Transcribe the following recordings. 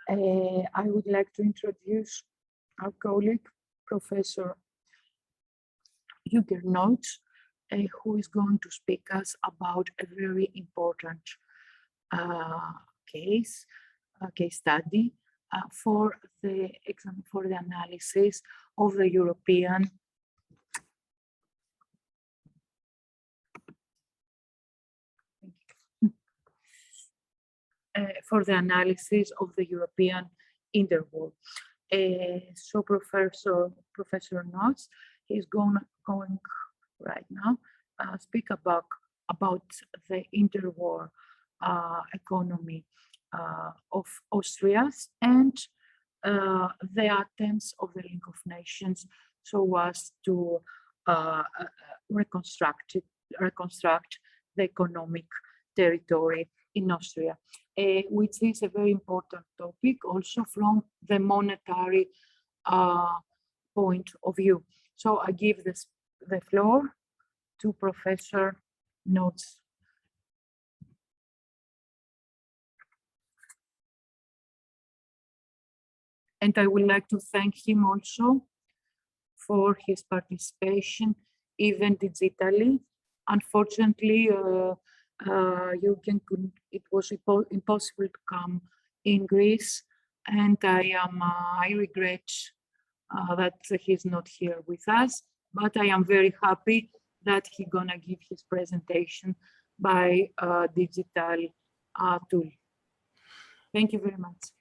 I would like to introduce our colleague, Professor Nautz, who is going to speak us about a very important case study for the analysis of the European interwar. So Professor Nautz is going right now speak about the interwar economy of Austria and the attempts of the League of Nations so as to reconstruct the economic territory in Austria, which is a very important topic also from the monetary point of view. So I give the floor to Professor Nautz. And I would like to thank him also for his participation, even digitally. Unfortunately, it was impossible to come in Greece, and I regret that he's not here with us, but I am very happy that he's gonna give his presentation by digital tool. Thank you very much.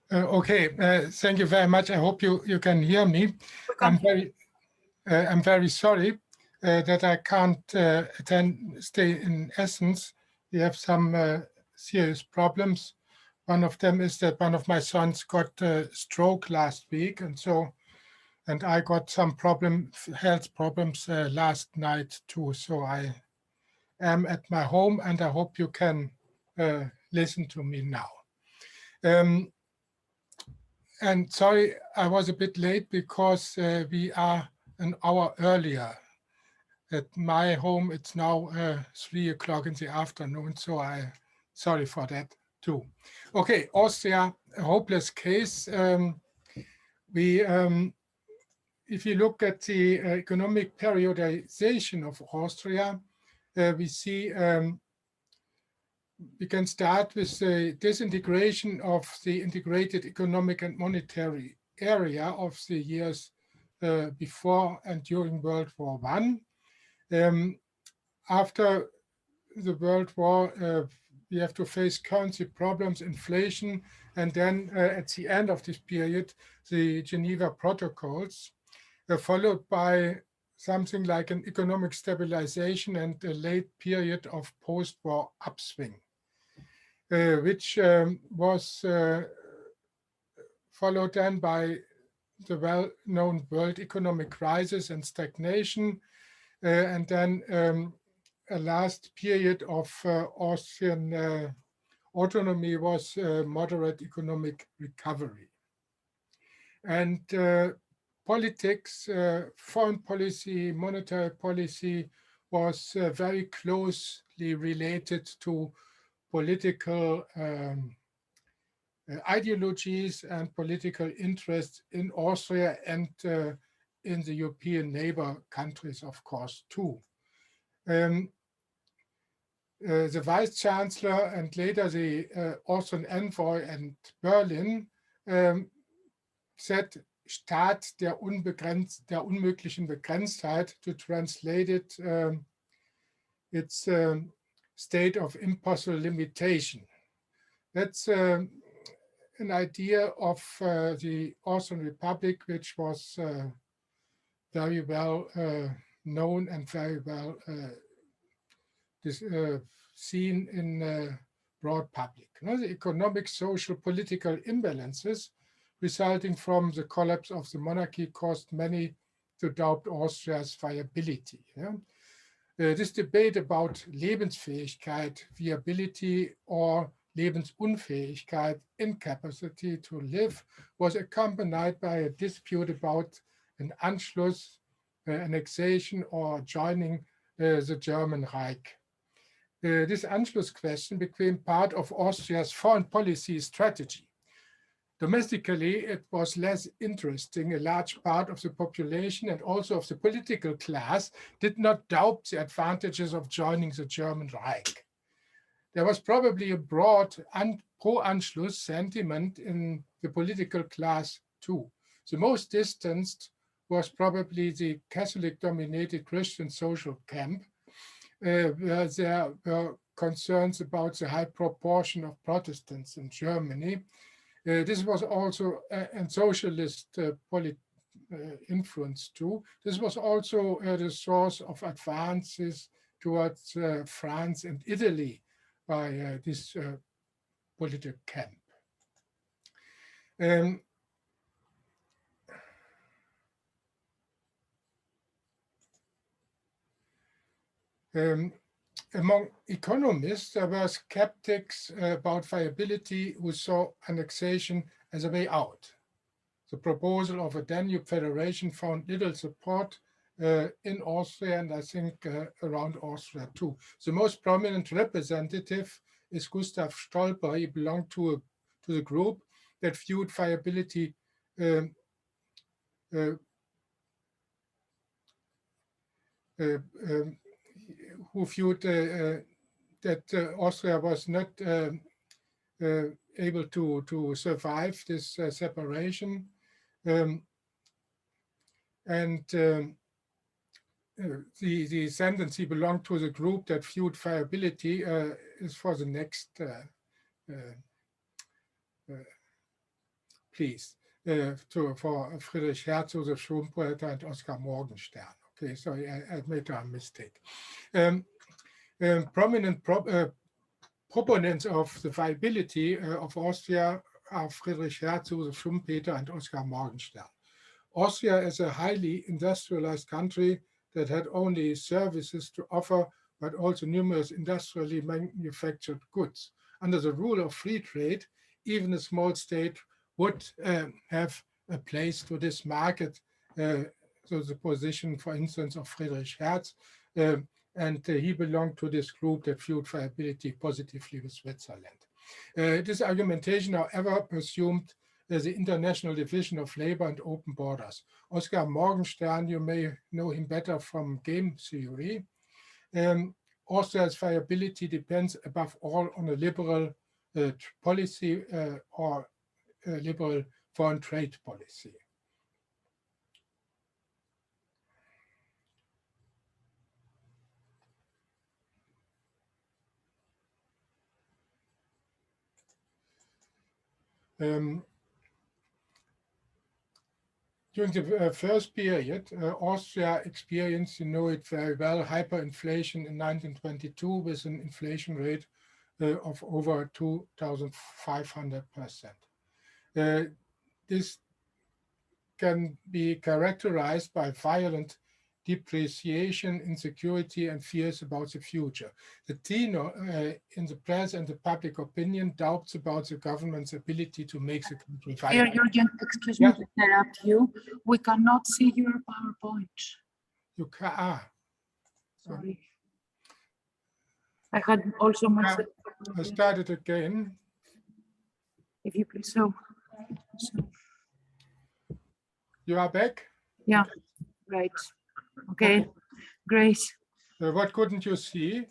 Okay, thank you very much. I hope you can hear me. I'm very sorry that I can't stay in Athens. We have some serious problems. One of them is that one of my sons got a stroke last week, and I got some health problems last night too. So I am at my home, and I hope you can listen to me now. And sorry, I was a bit late because we are an hour earlier. At my home, it's now 3 o'clock in the afternoon, so sorry for that too. Okay, Austria, a hopeless case. If you look at the economic periodization of Austria, we see we can start with the disintegration of the integrated economic and monetary area of the years before and during World War I. After the World War, we have to face currency problems, inflation, and then at the end of this period, the Geneva Protocols, followed by something like an economic stabilization and a late period of post-war upswing, which was followed then by the well-known world economic crisis and stagnation, and then a last period of Austrian autonomy was moderate economic recovery. And politics, foreign policy, monetary policy was very closely related to political ideologies and political interests in Austria and in the European neighbor countries, of course, too. The Vice Chancellor and later the Austrian envoy in Berlin said, Staat der unmöglichen Begrenztheit, to translate it, it's state of impossible limitation. That's an idea of the Austrian Republic, which was very well known and very well seen in broad public. The economic, social, political imbalances resulting from the collapse of the monarchy caused many to doubt Austria's viability. This debate about Lebensfähigkeit, viability, or Lebensunfähigkeit, incapacity to live, was accompanied by a dispute about an Anschluss, annexation, or joining the German Reich. This Anschluss question became part of Austria's foreign policy strategy. Domestically, it was less interesting. A large part of the population and also of the political class did not doubt the advantages of joining the German Reich. There was probably a broad pro-Anschluss sentiment in the political class too. The most distanced was probably the Catholic-dominated Christian social camp, where there were concerns about the high proportion of Protestants in Germany. This was also, and socialist influence too. This was also the source of advances towards France and Italy by this political camp. Among economists, there were skeptics about viability who saw annexation as a way out. The proposal of a Danube federation found little support in Austria, and I think around Austria too. The most prominent representative is Gustav Stolper. He belonged to the group that viewed viability who viewed that Austria was not able to survive this separation. The sentence, he belonged to the group that viewed viability, is for the next, please, for Friedrich Herz, Josef Schumpeter, and Oskar Morgenstern. Okay, sorry, I made a mistake. Prominent proponents of the viability of Austria are Friedrich Herz, Josef Schumpeter, and Oskar Morgenstern. Austria is a highly industrialized country that had only services to offer, but also numerous industrially manufactured goods. Under the rule of free trade, even a small state would have a place to this market. So the position, for instance, of Friedrich Herz, and he belonged to this group that viewed viability positively with Switzerland. This argumentation, however, presumed the international division of labor and open borders. Oskar Morgenstern, you may know him better from game theory. Austria's viability depends above all on a liberal policy or a liberal foreign trade policy. During the first period, Austria experienced, you know it very well, hyperinflation in 1922 with an inflation rate of over 2,500%. This can be characterized by violent depreciation, insecurity, and fears about the future. The tenor in the press and the public opinion doubts about the government's ability to make the country viable. Jürgen, excuse me to interrupt you. We cannot see your PowerPoint. You can. Sorry. I had also myself. I started again. If you please, so. You are back? Yeah, right. Okay, great. What couldn't you see?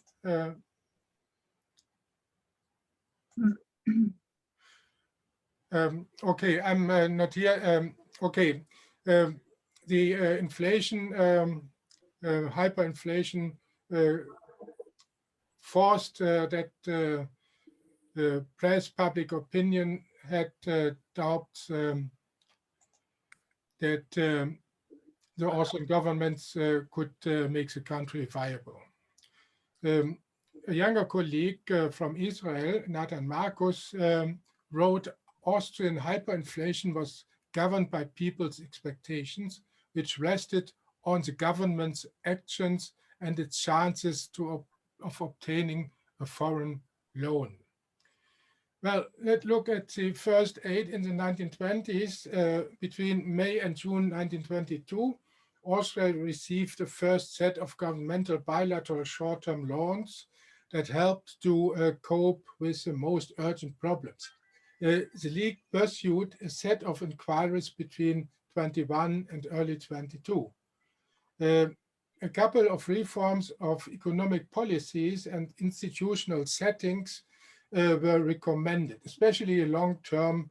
Okay, I'm not here. Okay, the inflation, hyperinflation forced that press, public opinion had doubts that the Austrian governments could make the country viable. A younger colleague from Israel, Nathan Marcus, wrote, Austrian hyperinflation was governed by people's expectations, which rested on the government's actions and its chances of obtaining a foreign loan. Well, let's look at the first aid in the 1920s. Between May and June 1922, Austria received the first set of governmental bilateral short-term loans that helped to cope with the most urgent problems. The League pursued a set of inquiries between 21 and early 22. A couple of reforms of economic policies and institutional settings were recommended, especially a long-term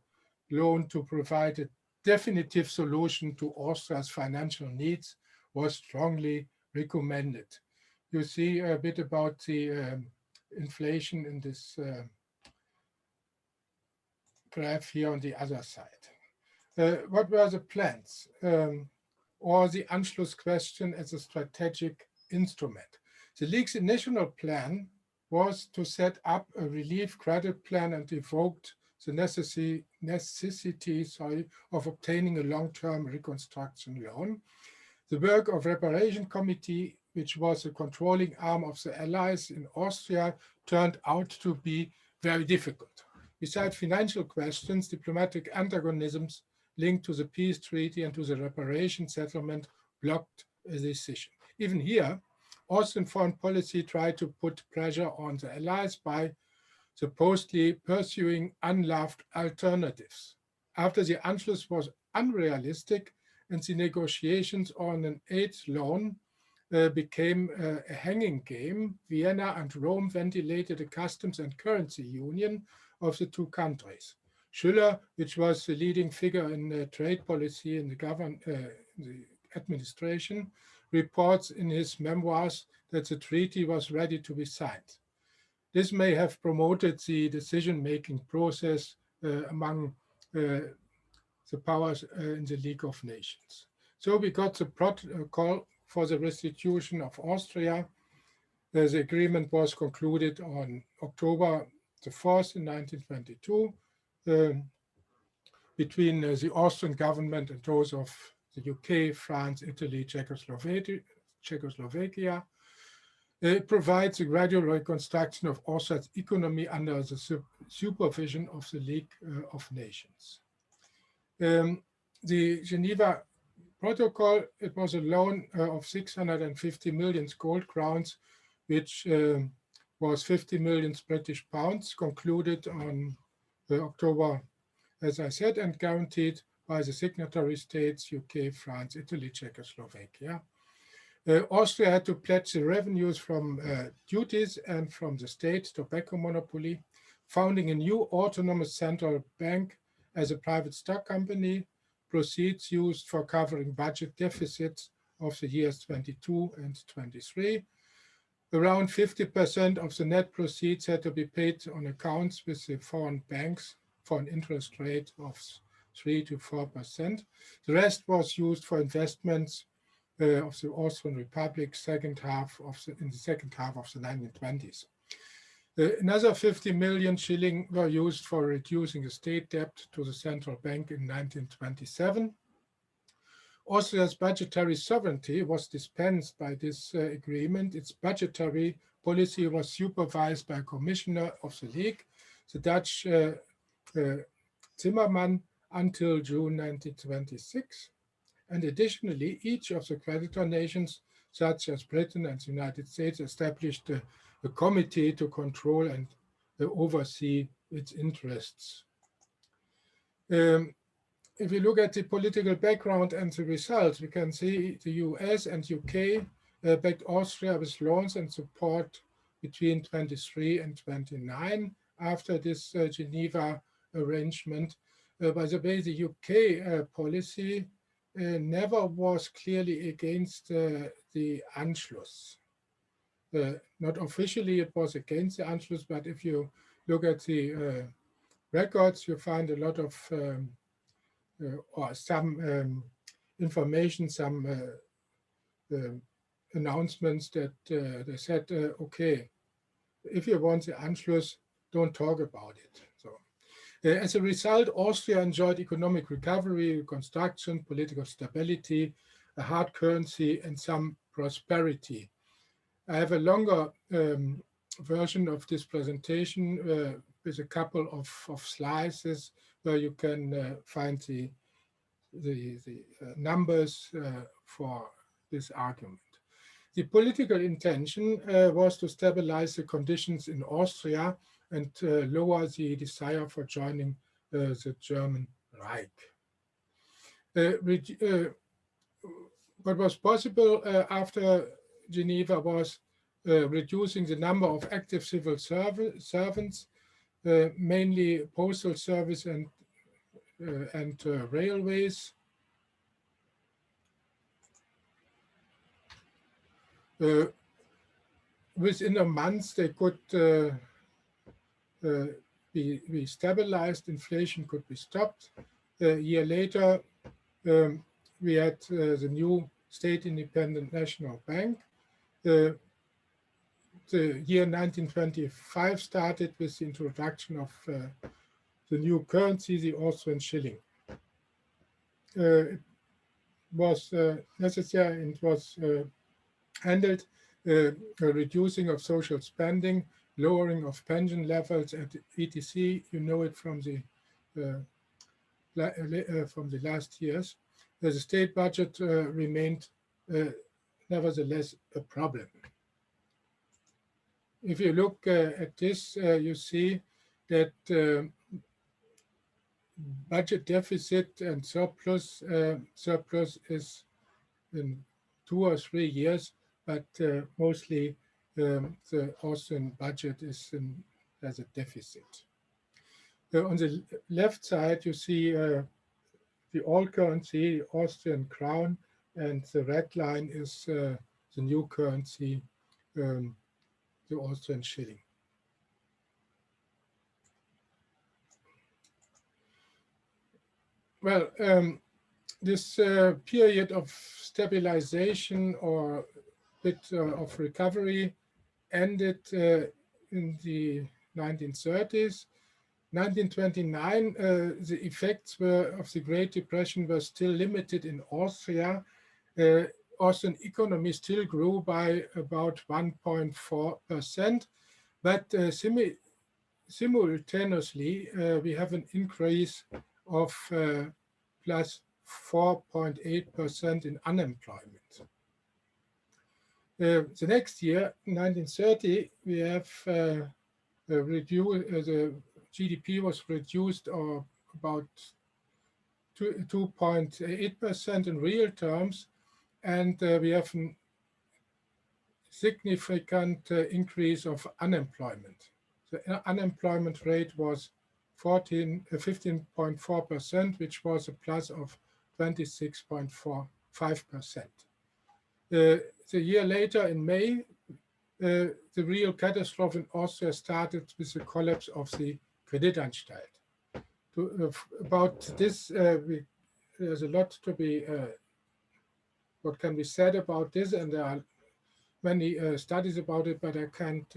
loan to provide a definitive solution to Austria's financial needs was strongly recommended. You see a bit about the inflation in this graph here on the other side. What were the plans? Or the Anschluss question as a strategic instrument. The League's initial plan was to set up a relief credit plan and evoked the necessity of obtaining a long-term reconstruction loan. The work of Reparation Committee, which was the controlling arm of the Allies in Austria, turned out to be very difficult. Besides financial questions, diplomatic antagonisms linked to the peace treaty and to the reparation settlement blocked a decision. Even here, Austrian foreign policy tried to put pressure on the Allies by supposedly pursuing unloved alternatives. After the Anschluss was unrealistic and the negotiations on an aid loan became a hanging game, Vienna and Rome ventilated a customs and currency union of the two countries. Schüller, which was the leading figure in trade policy in the administration, reports in his memoirs that the treaty was ready to be signed. This may have promoted the decision-making process among the powers in the League of Nations. So we got the protocol for the restitution of Austria. The agreement was concluded on October the 4th in 1922 between the Austrian government and those of the UK, France, Italy, Czechoslovakia. It provides a gradual reconstruction of Austria's economy under the supervision of the League of Nations. The Geneva Protocol, it was a loan of 650 million gold crowns, which was 50 million British pounds, concluded on October, as I said, and guaranteed by the signatory states, UK, France, Italy, Czechoslovakia. Austria had to pledge the revenues from duties and from the state tobacco monopoly, founding a new autonomous central bank as a private stock company, proceeds used for covering budget deficits of the years 22 and 23. Around 50% of the net proceeds had to be paid on accounts with the foreign banks for an interest rate of 3 to 4%. The rest was used for investments of the Austrian Republic in the second half of the 1920s. Another 50 million shilling were used for reducing the state debt to the central bank in 1927. Austria's budgetary sovereignty was dispensed by this agreement. Its budgetary policy was supervised by a commissioner of the League, the Dutch Zimmermann, until June 1926. And additionally, each of the creditor nations, such as Britain and the United States, established a committee to control and oversee its interests. If we look at the political background and the results, we can see the US and UK backed Austria with loans and support between 23 and 29 after this Geneva arrangement. By the way, the UK policy never was clearly against the Anschluss. Not officially it was against the Anschluss, but if you look at the records, you find a lot of or some information, some announcements that they said, okay, if you want the Anschluss, don't talk about it. So, as a result, Austria enjoyed economic recovery, reconstruction, political stability, a hard currency, and some prosperity. I have a longer version of this presentation with a couple of slides where you can find the numbers for this argument. The political intention was to stabilize the conditions in Austria and lower the desire for joining the German Reich. What was possible after Geneva was reducing the number of active civil servants, mainly postal service and railways. Within a month, they could be stabilized, inflation could be stopped. A year later, we had the new state-independent national bank. The year 1925 started with the introduction of the new currency, the Austrian shilling. It was necessary and was handled a reducing of social spending, lowering of pension levels at etc. You know it from the last years. The state budget remained nevertheless a problem. If you look at this, you see that budget deficit and surplus is in 2 or 3 years, but mostly the Austrian budget has a deficit. On the left side, you see the old currency, the Austrian crown, and the red line is the new currency, the Austrian shilling. Well, this period of stabilization or bit of recovery ended in the 1930s. 1929, the effects of the Great Depression were still limited in Austria. Austrian economy still grew by about 1.4%, but simultaneously we have an increase of plus 4.8% in unemployment. The next year, 1930, we have the GDP was reduced about 2.8% in real terms, and we have a significant increase of unemployment. The unemployment rate was 15.4%, which was a plus of 26.45%. The year later, in May, the real catastrophe in Austria started with the collapse of the Kreditanstalt. About this, there's a lot to be, what can be said about this, and there are many studies about it, but I can't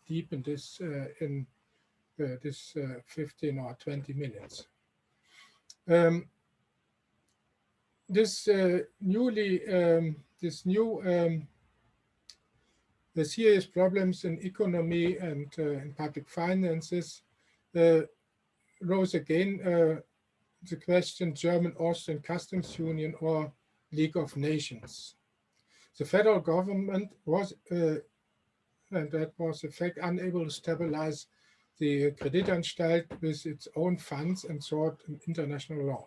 deepen this in this 15 or 20 minutes. This the serious problems in economy and in public finances rose again the question German-Austrian Customs Union or League of Nations. The federal government was, and that was in fact, unable to stabilize the Kreditanstalt with its own funds and sought an international loan.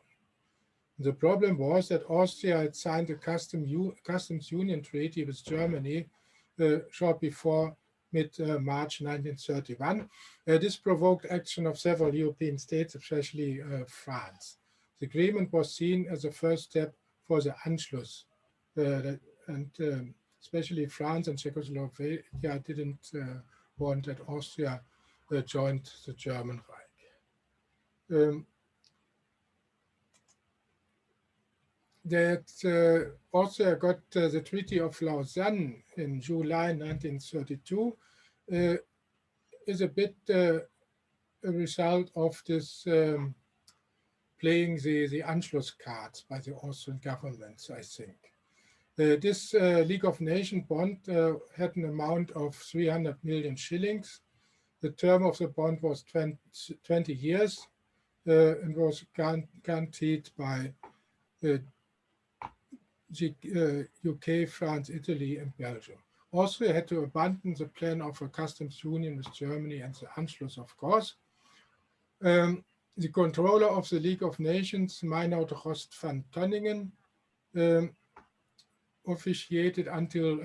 The problem was that Austria had signed a customs union treaty with Germany short before mid-March 1931. This provoked action of several European states, especially France. The agreement was seen as a first step for the Anschluss, and especially France and Czechoslovakia didn't want that Austria joined the German Reich. That Austria got the Treaty of Lausanne in July 1932 is a bit a result of this playing the Anschluss cards by the Austrian governments, I think. This League of Nations bond had an amount of 300 million shillings. The term of the bond was 20 years and was guaranteed by UK, France, Italy, and Belgium. Austria had to abandon the plan of a customs union with Germany and the Anschluss, of course. The controller of the League of Nations, Meinoud Rost van Tonningen, officiated until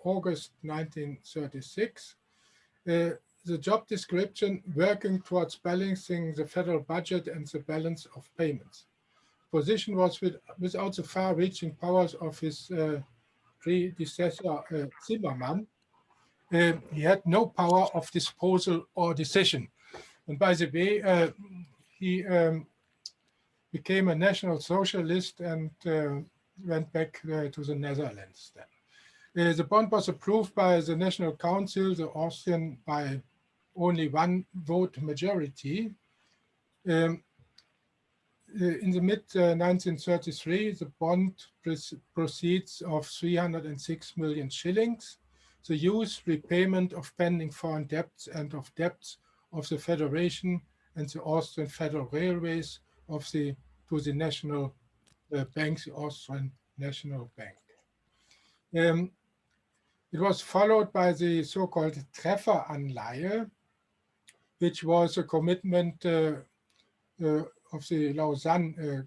August 1936. The job description working towards balancing the federal budget and the balance of payments. Position was without the far-reaching powers of his predecessor Zimmermann. He had no power of disposal or decision. And by the way, he became a National Socialist and went back to the Netherlands then. The bond was approved by the National Council, the Austrian, by only one vote majority. In the mid-1933, the bond proceeds of 306 million shillings. The use, repayment of pending foreign debts and of debts of the Federation and the Austrian Federal Railways to the National Bank, the Austrian National Bank. It was followed by the so-called Trefferanleihe, which was a commitment of the Lausanne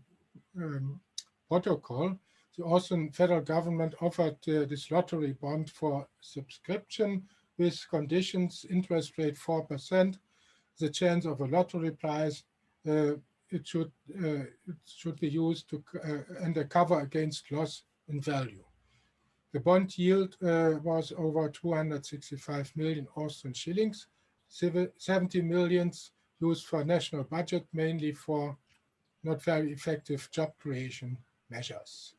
Protocol. The Austrian federal government offered this lottery bond for subscription with conditions: interest rate 4%, the chance of a lottery prize. It should be used to and a cover against loss in value. The bond yield was over 265 million Austrian shillings, 70 millions used for national budget, mainly for not very effective job creation measures.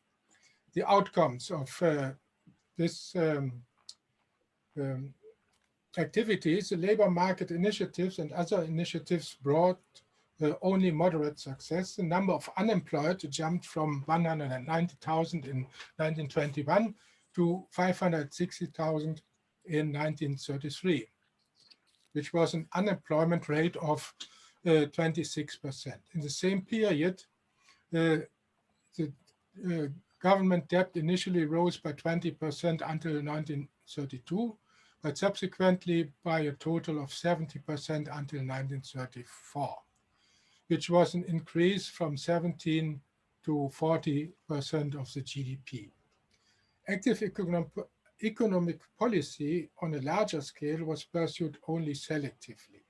The outcomes of this activities, the labor market initiatives and other initiatives brought only moderate success. The number of unemployed jumped from 190,000 in 1921 to 560,000 in 1933, which was an unemployment rate of 26%. In the same period, the government debt initially rose by 20% until 1932, but subsequently by a total of 70% until 1934, which was an increase from 17 to 40% of the GDP. Active economic policy on a larger scale was pursued only selectively.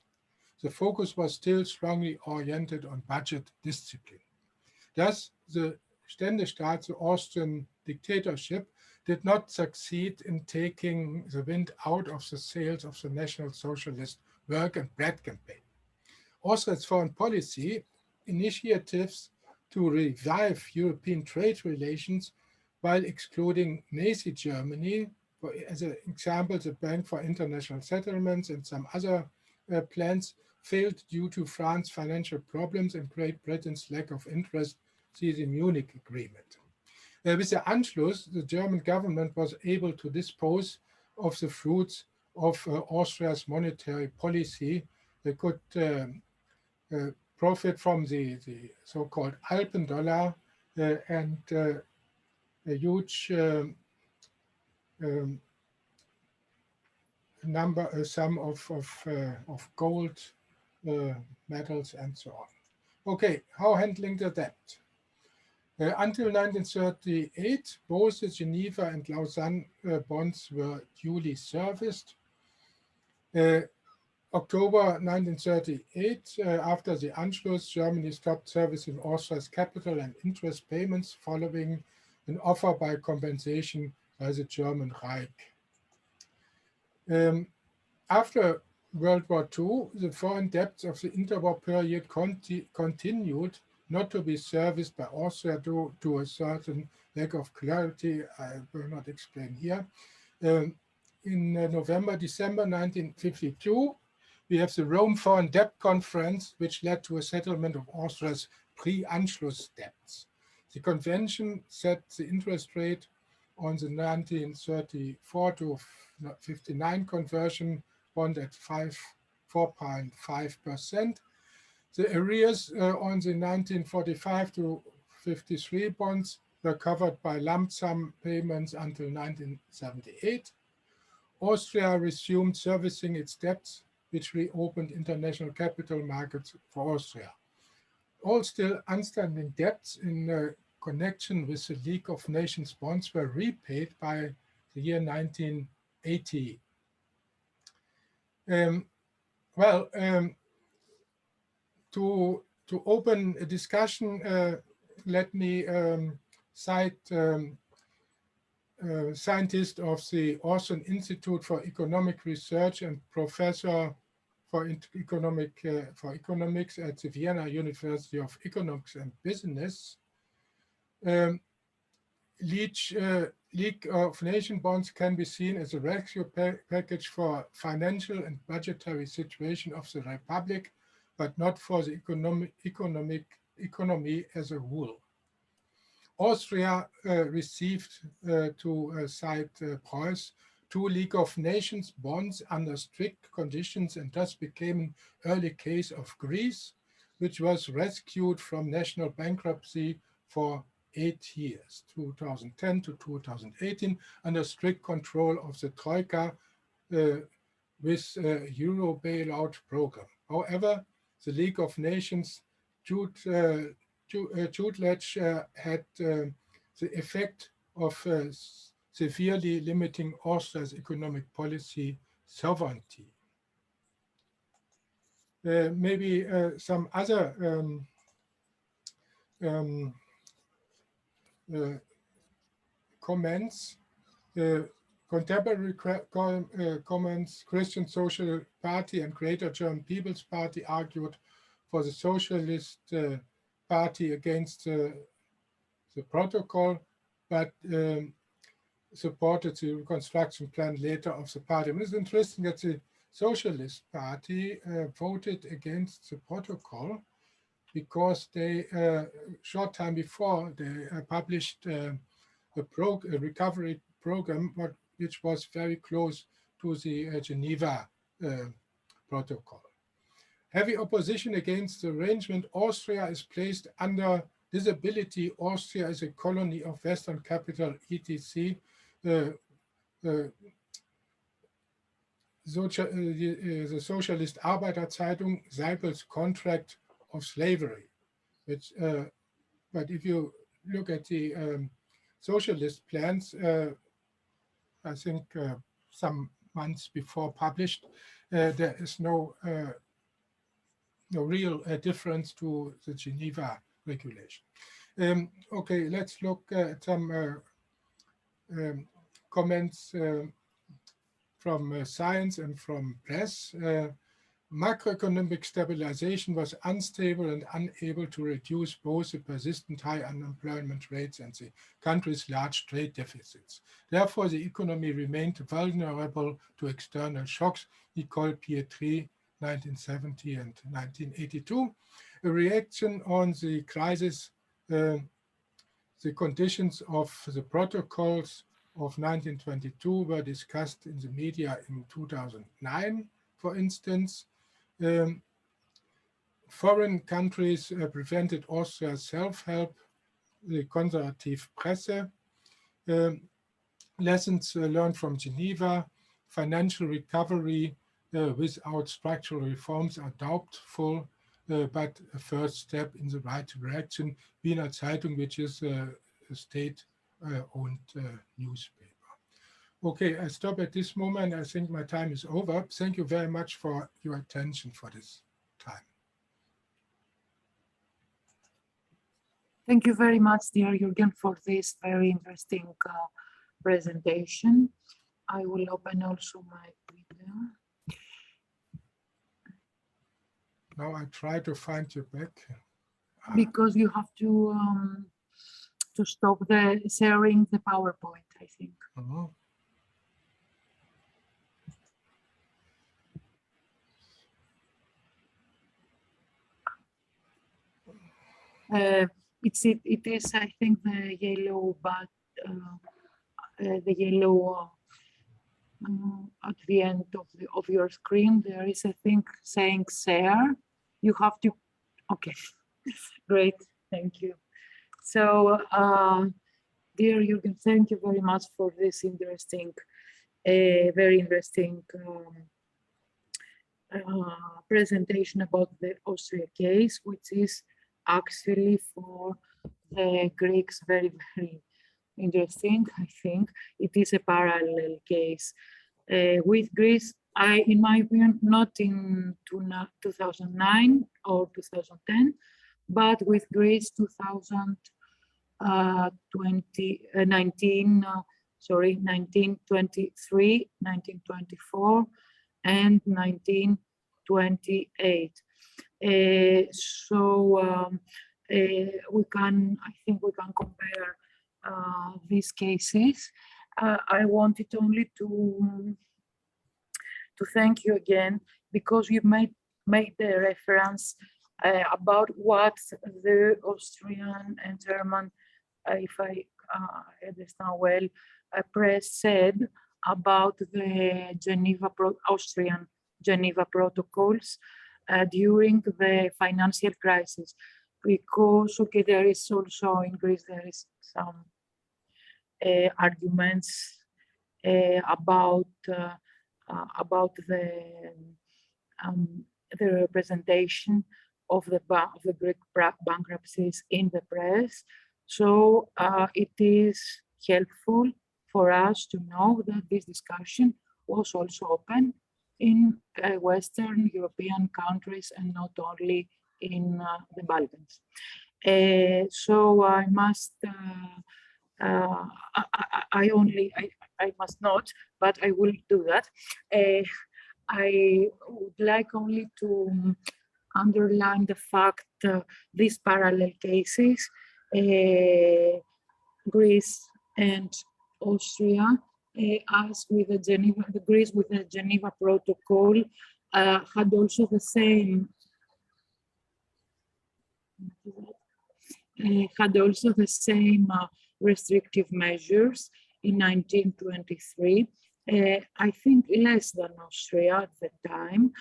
The focus was still strongly oriented on budget discipline. Thus, the Ständestaat, the Austrian dictatorship, did not succeed in taking the wind out of the sails of the National Socialist work and bread campaign. Austria's foreign policy initiatives to revive European trade relations while excluding Nazi Germany, as an example, the Bank for International Settlements and some other plans failed due to France's financial problems and Great Britain's lack of interest, see the Munich Agreement. With the Anschluss, the German government was able to dispose of the fruits of Austria's monetary policy. They could profit from the so-called Alpendollar and a huge sum of gold metals and so on. Okay, how handling the debt? Until 1938, both the Geneva and Lausanne bonds were duly serviced. October 1938, after the Anschluss, Germany stopped servicing Austria's capital and interest payments following an offer by compensation by the German Reich. After World War II, the foreign debts of the interwar period continued not to be serviced by Austria due to a certain lack of clarity I will not explain here. In November, December 1952, we have the Rome Foreign Debt Conference, which led to a settlement of Austria's pre-Anschluss debts. The convention set the interest rate on the 1934 to 59 conversion bond at 4.5%. The arrears on the 1945 to 53 bonds were covered by lump sum payments until 1978. Austria resumed servicing its debts, which reopened international capital markets for Austria. All still outstanding debts in connection with the League of Nations bonds were repaid by the year 1980. To open a discussion, let me cite scientist of the Austrian Institute for Economic Research and professor for economics at the Vienna University of Economics and Business. League of Nations bonds can be seen as a rescue package for financial and budgetary situation of the Republic, but not for the economy as a whole. Austria received, to cite Preuss, 2 League of Nations bonds under strict conditions and thus became an early case of Greece, which was rescued from national bankruptcy for 8 years, 2010 to 2018, under strict control of the Troika with a Euro bailout program. However, the League of Nations tutelage had the effect of severely limiting Austria's economic policy sovereignty. Maybe some other comments. Contemporary comments, Christian Social Party and Greater German People's Party argued for the Socialist Party against the protocol, but supported the reconstruction plan later of the party. And it's interesting that the Socialist Party voted against the protocol because they, short time before, they published a recovery program, which was very close to the Geneva Protocol. Heavy opposition against the arrangement. Austria is placed under disability. Austria is a colony of Western capital, etc. The Socialist Arbeiterzeitung Seipel's contract of slavery. Which, but if you look at the socialist plans, I think some months before published, there is no real difference to the Geneva regulation. Okay, let's look at some comments from science and from press. Macroeconomic stabilization was unstable and unable to reduce both the persistent high unemployment rates and the country's large trade deficits. Therefore, the economy remained vulnerable to external shocks, Nicole Pietri, 1970 and 1982. A reaction on the crisis, the conditions of the protocols of 1922 were discussed in the media in 2009, for instance. Foreign countries prevented Austria's self-help, the conservative presse. Lessons learned from Geneva, financial recovery without structural reforms are doubtful, but a first step in the right direction. Wiener Zeitung, which is a state-owned newspaper. Okay, I stop at this moment. I think my time is over. Thank you very much for your attention for this time. Thank you very much, dear Jürgen, for this very interesting presentation. I will open also my video. Now I try to find you back. Because you have to stop the sharing the PowerPoint, I think. It is, I think, the yellow, but the yellow at the end of your screen. There is a thing saying share. You have to. Okay, great, thank you. So Dear Jürgen, thank you very much for this interesting, very interesting presentation about the Austria case, which is actually for the Greeks very, very interesting. I think it is a parallel case with Greece. In my opinion, not in 2009 or 2010, but with Greece 1923, 1924, and 1928. I think we can compare these cases. I wanted only to thank you again, because you made the reference about what the Austrian and German, if I understand well, press said about the Austrian Geneva Protocols during the financial crisis, because there is also in Greece, there is some arguments about the representation of the Greek bankruptcies in the press. So it is helpful for us to know that this discussion was also open in Western European countries and not only in the Balkans. So I must, I must not, but I will do that. I would like only to underline the fact these parallel cases, Greece and Austria, as with the Geneva, Greece with the Geneva Protocol, had also the same restrictive measures in 1923. I think less than Austria at the time,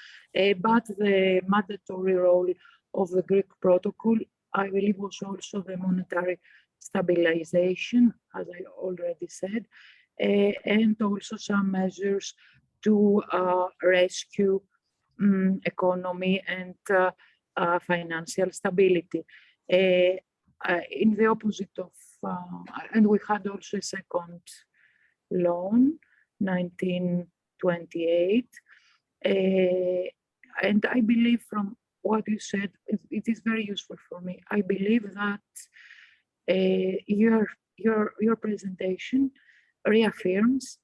but the mandatory role of the Greek protocol, I believe, was also the monetary stabilization, as I already said, and also some measures to rescue economy and financial stability. In the opposite of, and we had also a second loan, 1928. And I believe from what you said, it is very useful for me. I believe that your presentation reaffirms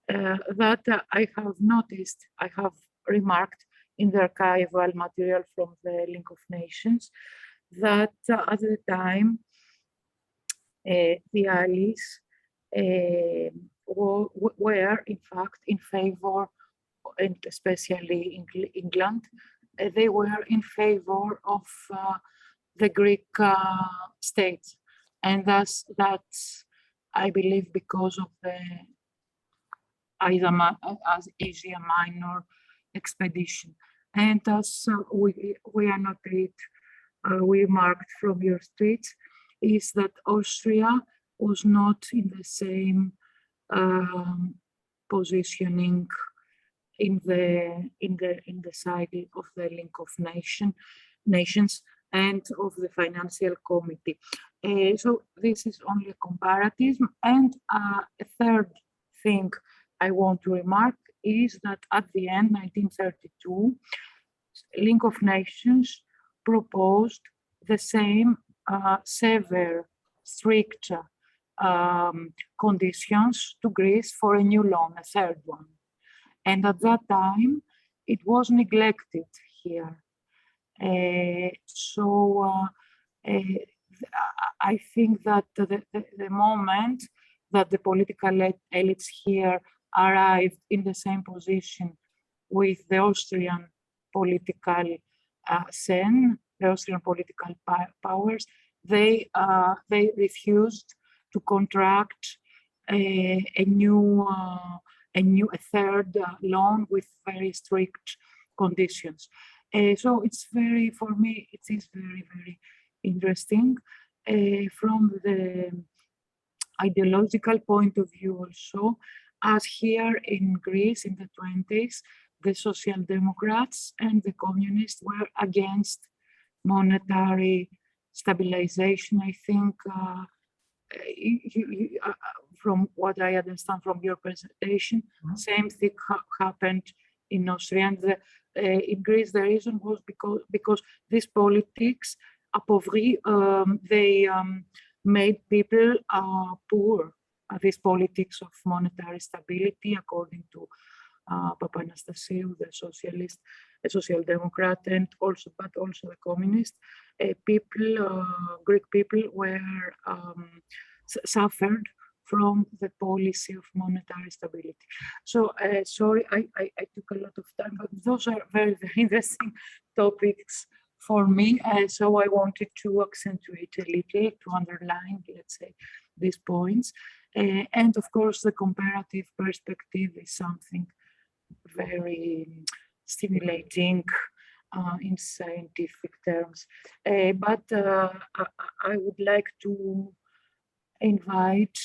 that I have noticed, I have remarked in the archival material from the Link of Nations, that at the time the allies were in fact in favor, and especially in England, they were in favor of the Greek state. And that's I believe because of the Asia Minor expedition. And as we are noted, we marked from your speech, is that Austria was not in the same positioning in the side of the Link of Nations and of the Financial Committee. So this is only a comparative. And a third thing I want to remark is that at the end, 1932, Link of Nations proposed the same severe, strict conditions to Greece for a new loan, a third one. And at that time, it was neglected here. I think that the moment that the political elites here arrived in the same position with the Austrian political scene, the Austrian political powers, they refused to contract a third loan with very strict conditions. So it's very, for me, it is very, very interesting from the ideological point of view also, as here in Greece in the 20s, the Social Democrats and the Communists were against monetary stabilization. I think from what I understand from your presentation, same thing happened in Austria. And in Greece, the reason was because these politics appauvri, they made people poor. This politics of monetary stability, according to Papanastasiou, the socialist, a social democrat, and also, but also the communist, people, Greek people were suffered from the policy of monetary stability. So sorry, I took a lot of time, but those are very, very interesting topics for me. So I wanted to accentuate a little, to underline, let's say, these points. And of course, the comparative perspective is something very stimulating in scientific terms. But I would like to invite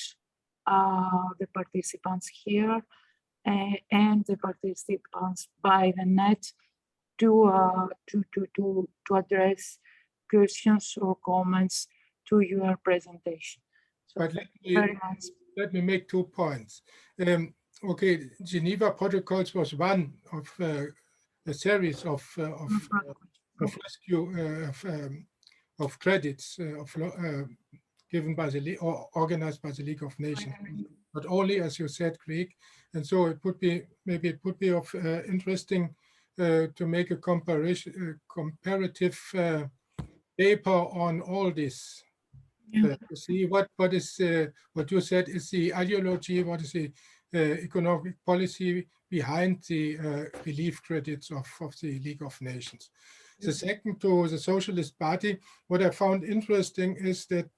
the participants here and the participants by the net to address questions or comments to your presentation. So But let me make 2 points. Okay, Geneva Protocols was one of a series of rescue of credits given by the or organized by the League of Nations, but only, as you said, Greek. And so it would be, maybe it would be of interesting to make a comparative paper on all this. To see what is what you said is the ideology, what is the economic policy behind the relief credits of the League of Nations. The second, to the Socialist Party, what I found interesting is that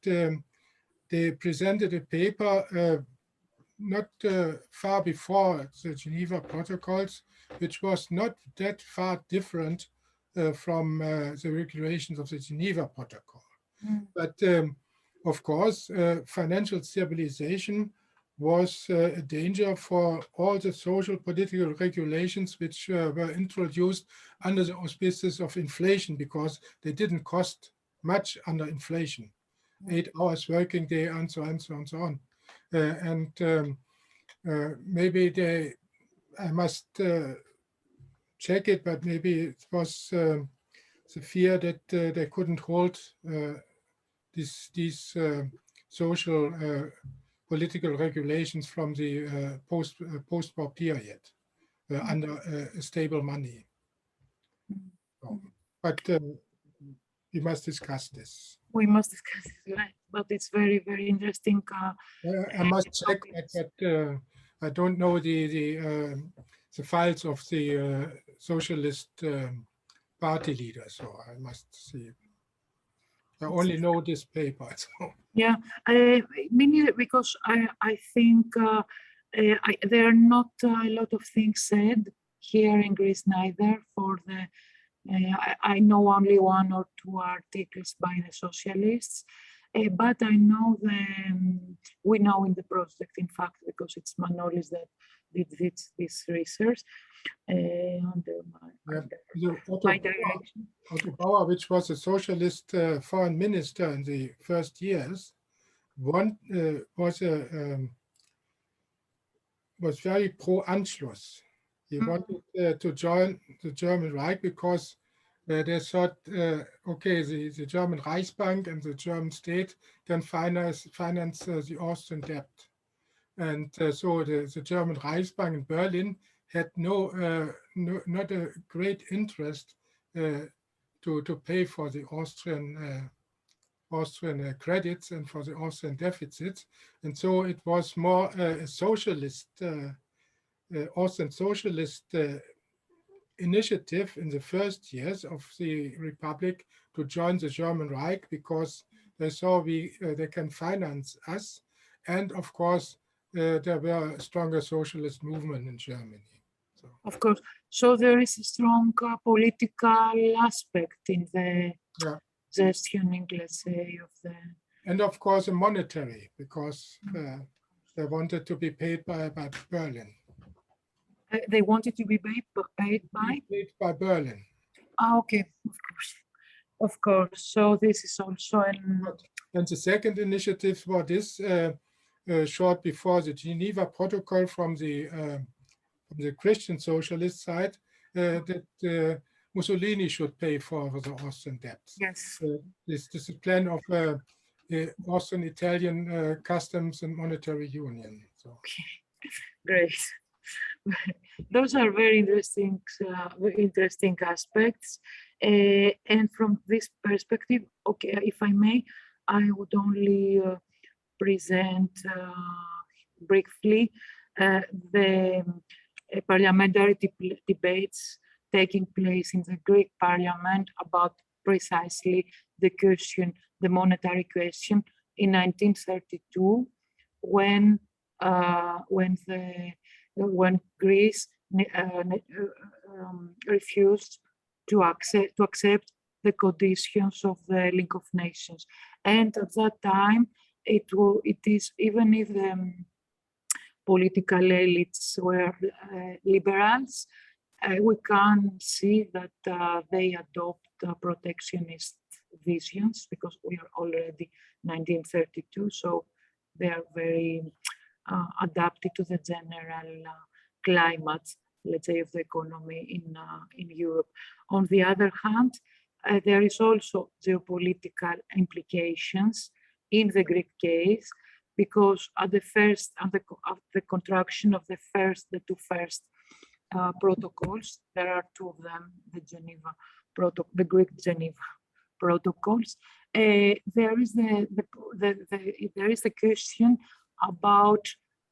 they presented a paper not far before the Geneva Protocols, which was not that far different from the regulations of the Geneva Protocol. But of course, financial stabilization was a danger for all the social political regulations which were introduced under the auspices of inflation, because they didn't cost much under inflation. 8 hours working day and so on and so on and so on. And maybe I must check it, but maybe it was the fear that they couldn't hold these social political regulations from the post-war period under stable money. So, but we must discuss this. We must discuss it, right? But it's very, very interesting. I must check that, but I don't know the files of the socialist party leader, so I must see. I only know this paper. So. Yeah, me neither, because I think there are not a lot of things said here in Greece neither. For the I know only 1 or 2 articles by the socialists, but I know we know in the project, in fact, because it's Manolis that did this research under my direction. Otto Bauer, which was a socialist foreign minister in the first years, was very pro-Anschluss. He wanted to join the German Reich because they thought, okay, the German Reichsbank and the German state can finance the Austrian debt. And so the German Reichsbank in Berlin had not a great interest to pay for the Austrian credits and for the Austrian deficits. And so it was more a socialist, Austrian socialist initiative in the first years of the Republic to join the German Reich, because they saw they can finance us. And of course, there were a stronger socialist movement in Germany. So. Of course. So there is a strong political aspect in the gestioning, let's say, of the And of course, a monetary, because they wanted to be paid by Berlin. They wanted to be paid by? Paid by Berlin. Ah, okay, of course. Of course. So this is also an... And the second initiative was this, short before the Geneva Protocol from the Christian socialist side, that Mussolini should pay for the Austrian debts. Yes. This is a plan of Austrian-Italian customs and monetary union. So. Okay, great. Those are very interesting aspects. And from this perspective, okay, if I may, I would only present briefly the parliamentary debates taking place in the Greek parliament about precisely the question, the monetary question, in 1932, when Greece refused to accept the conditions of the League of Nations, and at that time it is, even if the political elites were liberals, we can see that they adopt protectionist visions, because we are already 1932, so they are very adapted to the general climate, let's say, of the economy in Europe. On the other hand, there is also geopolitical implications in the Greek case, because at the contraction of the two first protocols, there are two of them, the Greek Geneva protocols. There is the question about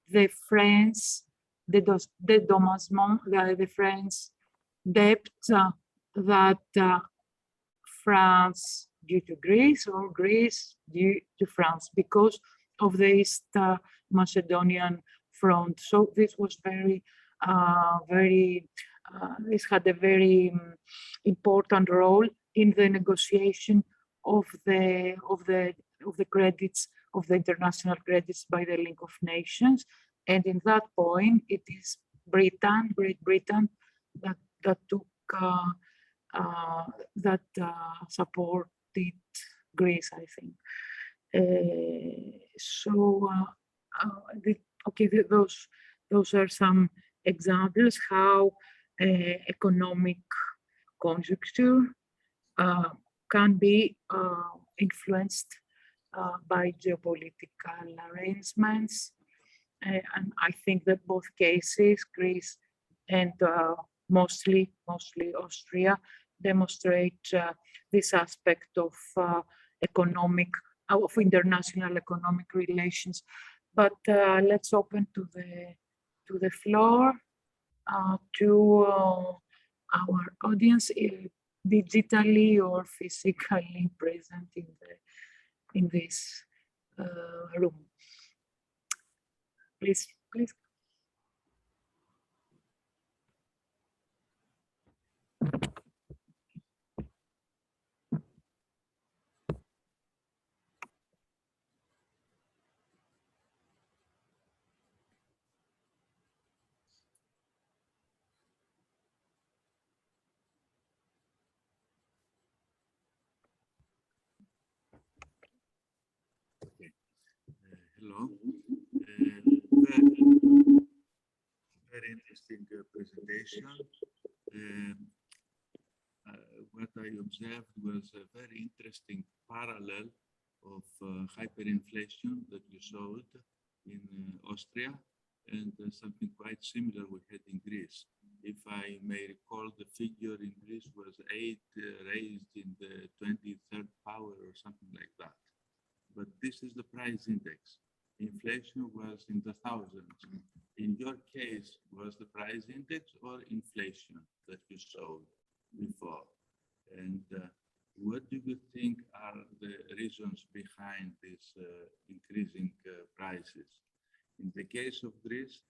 the French, the French debt that France due to Greece, or Greece due to France, because of the East Macedonian front. So this was this had a very important role in the negotiation of the credits, of the international credits by the League of Nations. And in that point, it is Great Britain, that took supported Greece, I think. Those are some examples how economic conjuncture can be influenced by geopolitical arrangements. And I think that both cases, Greece and mostly Austria, demonstrate this aspect of international economic relations. But let's open to the floor to our audience, digitally or physically present in this room. Please. Hello. Very interesting presentation. What I observed was a very interesting parallel of hyperinflation that you showed in Austria, and something quite similar we had in Greece. If I may recall, the figure in Greece was 8 raised in the 23rd power or something like that. But this is the price index. Inflation was in the thousands. In your case, was the price index or inflation that you showed before? And what do you think are the reasons behind these increasing prices? In the case of Greece,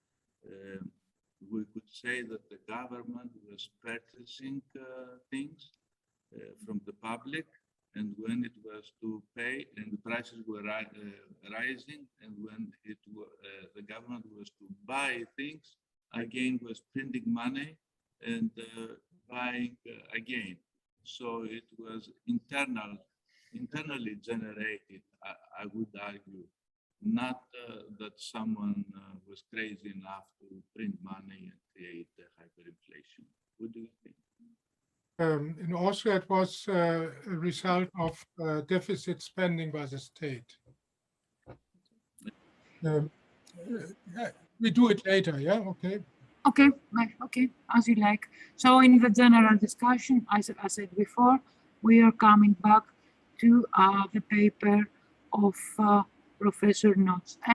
we could say that the government was purchasing things from the public, and when it was to pay and the prices were rising, and when the government was to buy things, again was printing money and buying again. So it was internally generated, I would argue, not that someone was crazy enough to print money and create hyperinflation. What do you think? In Austria, it was a result of deficit spending by the state. We do it later, yeah? Okay. Okay, okay, as you like. So in the general discussion, as I said before, we are coming back to the paper of Professor Nautz.